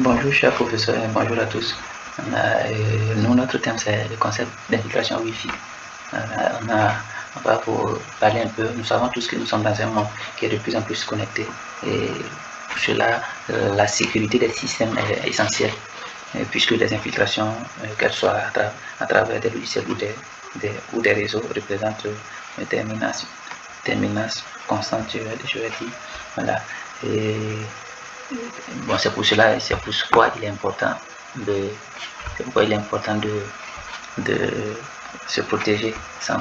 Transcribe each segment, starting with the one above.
Bonjour cher professeur et bonjour à tous. Notre thème c'est le concept d'infiltration Wi-Fi. On va vous parler un peu. Nous savons tous que nous sommes dans un monde qui est de plus en plus connecté et pour cela la sécurité des systèmes est essentielle puisque les infiltrations, qu'elles soient à travers des logiciels ou des réseaux, représentent des menaces constantes, je vais dire. Voilà. Et bon, c'est pourquoi il est important de se protéger, sans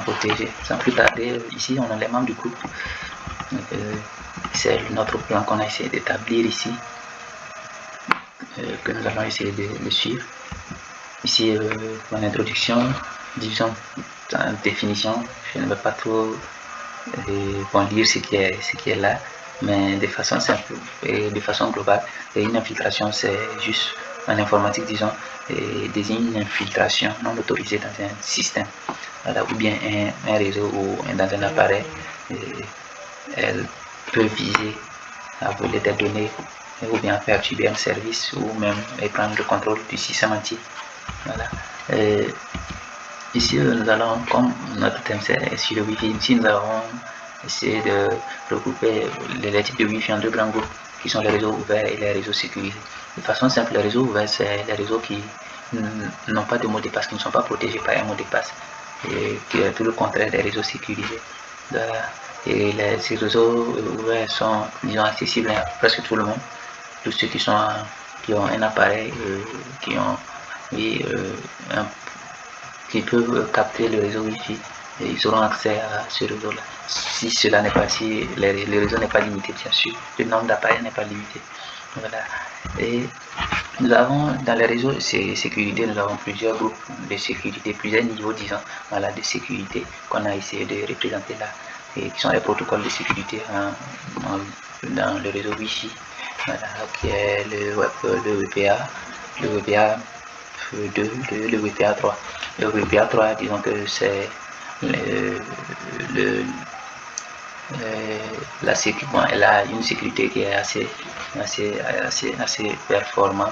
plus tarder. Ici, on a les membres du groupe. C'est notre plan qu'on a essayé d'établir ici, que nous allons essayer de suivre. Ici, pour l'introduction, disons en définition, je ne vais pas trop lire ce qui est là, mais de façon simple et de façon globale. Une infiltration, c'est juste en informatique, disons, désigne une infiltration non autorisée dans un système, voilà, ou bien un réseau ou dans un appareil. Elle peut viser à voler des données ou bien perturber un service ou même prendre le contrôle du système entier. Voilà. Ici, nous allons, comme notre thème c'est sur le Wi-Fi, ici nous avons essayé de regrouper les types de Wi-Fi en deux grands groupes qui sont les réseaux ouverts et les réseaux sécurisés. De façon simple, les réseaux ouverts, c'est les réseaux qui n'ont pas de mot de passe, qui ne sont pas protégés par un mot de passe, et qui est tout le contraire des réseaux sécurisés. Et ces réseaux ouverts sont, disons, accessibles à presque tout le monde, tous ceux qui ont un appareil, qui peuvent capter le réseau Wi-Fi, et ils auront accès à ce réseau-là. Si le réseau n'est pas limité, bien sûr, le nombre d'appareils n'est pas limité. Voilà. Et nous avons dans les réseaux sécurité, nous avons plusieurs groupes de sécurité, plusieurs niveaux, disons, voilà, de sécurité qu'on a essayé de représenter là, et qui sont les protocoles de sécurité dans le réseau Wi-Fi, voilà, qui est le WPA, le WPA 2, le WPA 3. Le WPA 3, disons que c'est elle a une sécurité qui est assez performant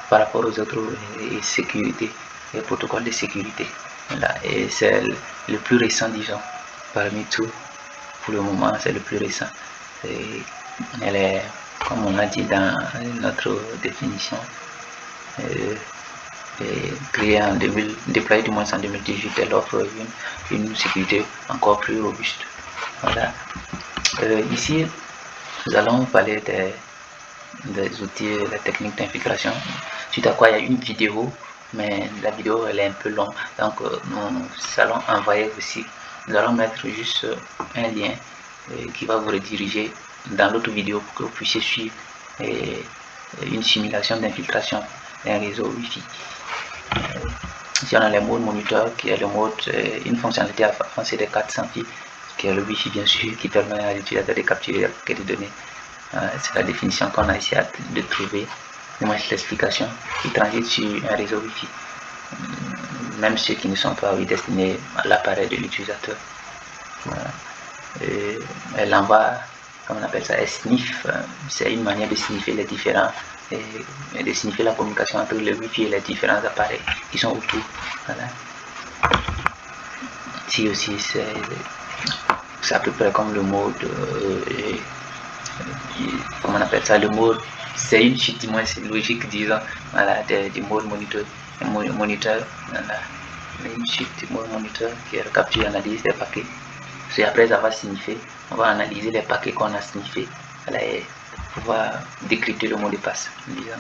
par rapport aux autres sécurités et protocoles de sécurité. Voilà. Et c'est le plus récent, disons, parmi tout. Pour le moment, c'est le plus récent. Et elle est, comme on l'a dit dans notre définition, déployée du moins en 2018, elle offre une sécurité encore plus robuste. Voilà. Ici, nous allons parler des outils, la technique d'infiltration. Suite à quoi il y a une vidéo, mais la vidéo elle est un peu longue, donc nous allons envoyer aussi. Nous allons mettre juste un lien qui va vous rediriger dans l'autre vidéo pour que vous puissiez suivre une simulation d'infiltration d'un réseau Wi-Fi. Ici on a le mode moniteur qui est le mode, une fonctionnalité avancée de 400 fils, qui est le Wi-Fi bien sûr, qui permet à l'utilisateur de capturer les paquets de données. C'est la définition qu'on a essayé de trouver, du moins l'explication, qui transite sur un réseau Wi-Fi, même ceux qui ne sont pas destinés à l'appareil de l'utilisateur. Voilà. Elle envoie, comme on appelle ça, elle sniffe, c'est une manière de sniffer les différents, de sniffer la communication entre le Wi-Fi et les différents appareils qui sont autour. Voilà. Ici aussi, c'est à peu près comme le mode, comment on appelle ça, le mode, c'est une suite, du moins c'est logique, disons, voilà, du mode moniteur, voilà, une suite du mode moniteur qui capture et analyse des paquets. Et après avoir signifié, on va analyser les paquets qu'on a signifiés, voilà, et pouvoir décrypter le mot de passe, disons.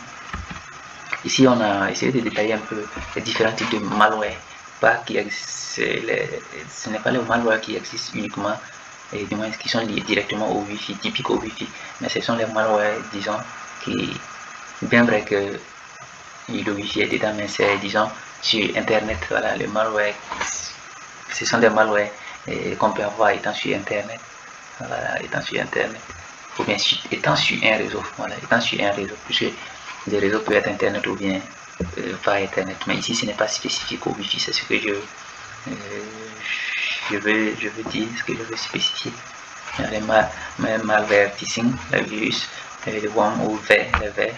Ici, on a essayé de détailler un peu les différents types de malware. Ce n'est pas le malware qui existe uniquement, et du moins qui sont liés directement au Wi-Fi, typiques au Wi-Fi, mais ce sont les malwares, disons, qui, bien vrai que le Wi-Fi est dedans, mais c'est, disons, sur Internet, voilà, les malwares, ce sont des malwares qu'on peut avoir étant sur Internet, voilà, ou bien étant sur un réseau, voilà, étant sur un réseau, puisque les réseaux peuvent être Internet ou bien pas Internet, mais ici ce n'est pas spécifique au Wi-Fi, c'est ce que je veux dire, ce que je veux spécifier. Les malware phishing, le virus, le worm ou le ver,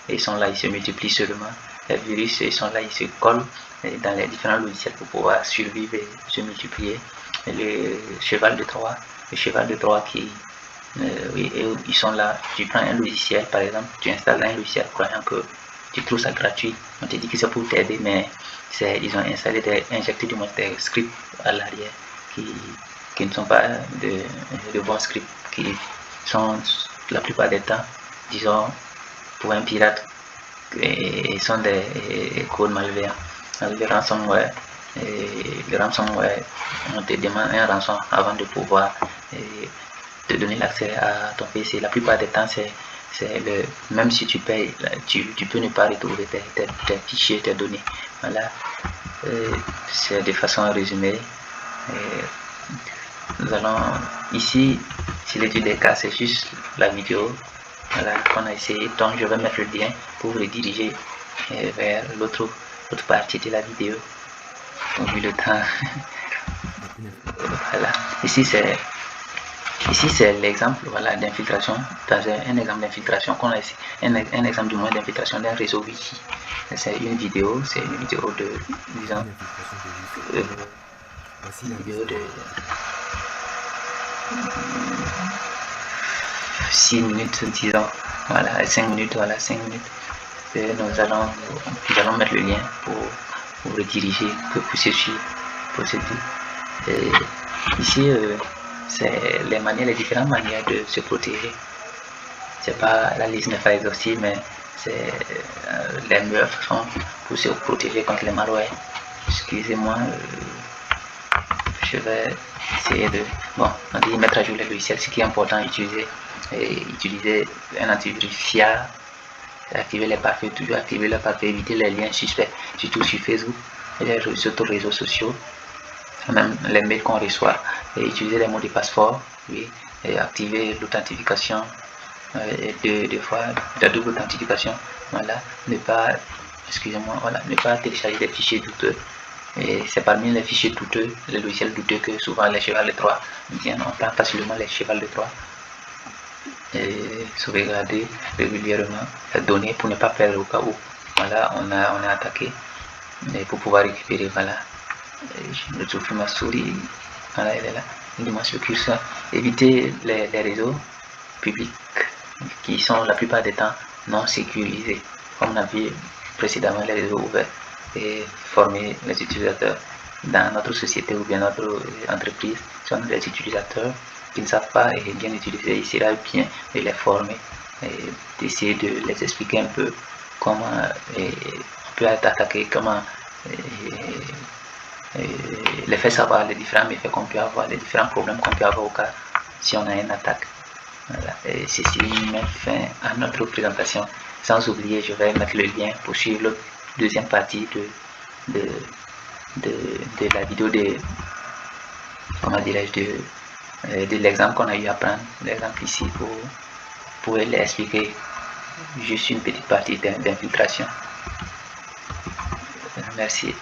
ils sont là, ils se multiplient seulement. Les virus, ils sont là, ils se collent dans les différents logiciels pour pouvoir survivre et se multiplier. Et le cheval de Troie qui, oui, ils sont là. Tu prends un logiciel, par exemple, tu installes un logiciel croyant que tu trouves ça gratuit. On te dit que c'est pour t'aider, mais ils ont injecté du moins des scripts à l'arrière qui ne sont pas de bons scripts, qui sont la plupart des temps, disons, pour un pirate, et sont des codes malveillants. Le ransomware, on te demande un rançon avant de pouvoir te donner l'accès à ton PC. La plupart des temps, même si tu payes, tu peux ne pas retrouver tes fichiers, tes données. Voilà, c'est de façon résumée. Nous allons ici, sur l'étude des cas, c'est juste la vidéo, voilà, qu'on a essayé. Donc je vais mettre le lien pour vous rediriger vers l'autre partie de la vidéo. Vu le temps. Voilà. Ici c'est l'exemple, voilà, d'infiltration, dans un exemple d'infiltration qu'on a ici, un exemple du moins d'infiltration d'un réseau Wi-Fi. C'est une vidéo de, disons, vidéo de 6 minutes, disons, voilà, 5 minutes, voilà, 5 minutes. Et nous allons mettre le lien pour rediriger, pour poursuivre. Et ici, c'est les différentes manières de se protéger. C'est pas, la liste n'est pas exhaustive, mais c'est les meilleures façons pour se protéger contre les malwares. Excusez-moi, je vais essayer de, bon, on dit mettre à jour les logiciels. Ce qui est important, utiliser un antivirus fiable, activer les parfaits, toujours activer les parfaits, éviter les liens suspects, surtout sur Facebook et les autres réseaux sociaux, même les mails qu'on reçoit, et utiliser les mots de passeport, oui, et activer l'authentification, deux fois, la double authentification, voilà, ne pas, excusez-moi, voilà, ne pas télécharger des fichiers douteux. Et c'est parmi les fichiers douteux, les logiciels douteux, que souvent les chevals de Troie viennent. On prend facilement les chevals de Troie et sauvegarder régulièrement les données pour ne pas perdre au cas où, voilà, on est attaqué, et pour pouvoir récupérer, voilà. Je trouve ma souris, voilà, elle est là. Dimanche le curseur. Éviter les réseaux publics qui sont la plupart des temps non sécurisés, comme on a vu précédemment, les réseaux ouverts, et former les utilisateurs. Dans notre société ou bien notre entreprise, sont des utilisateurs qui ne savent pas et bien utiliser. Il sera bien de les former et d'essayer de les expliquer un peu comment on peut attaquer, comment les faire savoir les différents méfaits qu'on peut avoir, les différents problèmes qu'on peut avoir au cas si on a une attaque. Voilà. Et ceci met fin à notre présentation. Sans oublier, je vais mettre le lien pour suivre la deuxième partie de la vidéo comment dirais-je, de l'exemple qu'on a eu à prendre, l'exemple ici, pour l'expliquer juste une petite partie d'infiltration. Merci.